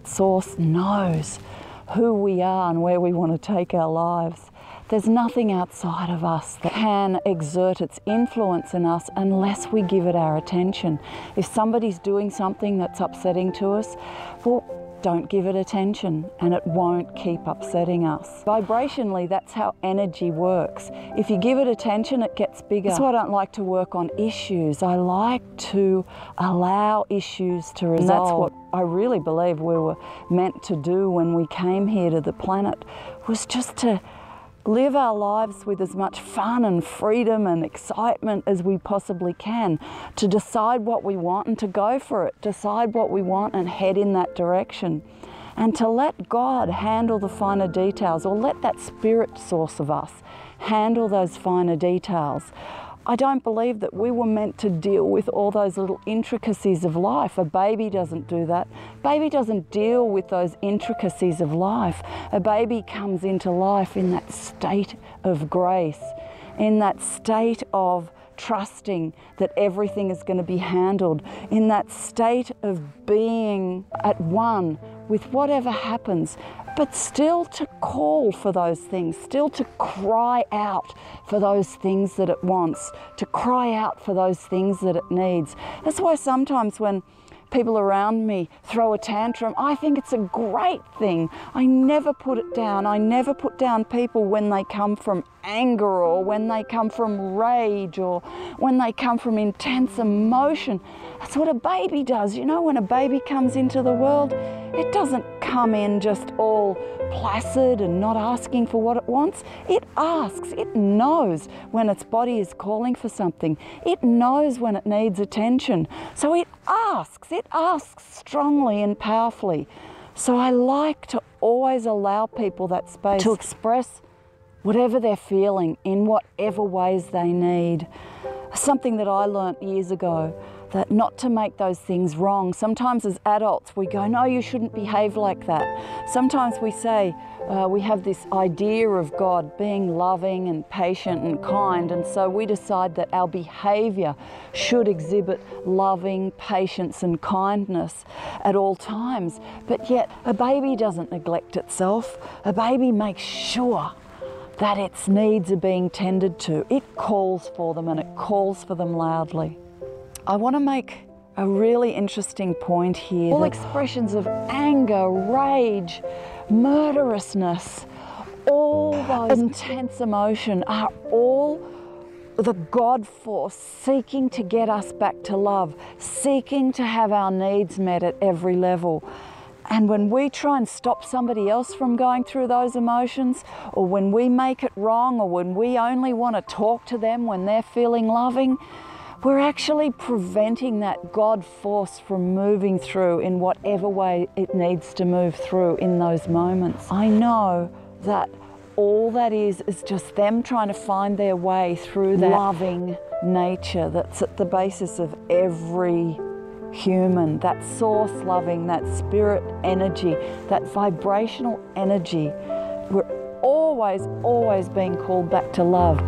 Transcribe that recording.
Source knows who we are and where we want to take our lives. There's nothing outside of us that can exert its influence in us unless we give it our attention. If somebody's doing something that's upsetting to us, well, don't give it attention and it won't keep upsetting us. Vibrationally, that's how energy works. If you give it attention, it gets bigger. That's why I don't like to work on issues. I like to allow issues to resolve. And that's what I really believe we were meant to do when we came here to the planet, was just to live our lives with as much fun and freedom and excitement as we possibly can, to decide what we want and to go for it, decide what we want and head in that direction, and to let God handle the finer details, or let that spirit source of us handle those finer details. I don't believe that we were meant to deal with all those little intricacies of life. A baby doesn't do that. Baby doesn't deal with those intricacies of life. A baby comes into life in that state of grace, in that state of trusting that everything is going to be handled, in that state of being at one with whatever happens, but still to call for those things, still to cry out for those things that it wants, to cry out for those things that it needs. That's why sometimes when people around me throw a tantrum, I think it's a great thing. I never put it down. I never put down people when they come from anger, or when they come from rage, or when they come from intense emotion. That's what a baby does. You know, when a baby comes into the world, it doesn't come in just all placid and not asking for what it wants. It asks. It knows when its body is calling for something. It knows when it needs attention. So it asks. It asks strongly and powerfully. So I like to always allow people that space to express whatever they're feeling in whatever ways they need. Something that I learnt years ago, that not to make those things wrong. Sometimes as adults we go, no, you shouldn't behave like that. Sometimes we say, we have this idea of God being loving and patient and kind, and so we decide that our behaviour should exhibit loving, patience and kindness at all times. But yet a baby doesn't neglect itself. A baby makes sure that its needs are being tended to. It calls for them, and it calls for them loudly. I want to make a really interesting point here. All expressions of anger, rage, murderousness, all those intense emotion are all the God force seeking to get us back to love, seeking to have our needs met at every level. And when we try and stop somebody else from going through those emotions, or when we make it wrong, or when we only want to talk to them when they're feeling loving, we're actually preventing that God force from moving through in whatever way it needs to move through in those moments. I know that all that is just them trying to find their way through that loving nature that's at the basis of every human, that source loving, that spirit energy, that vibrational energy. We're always being called back to love.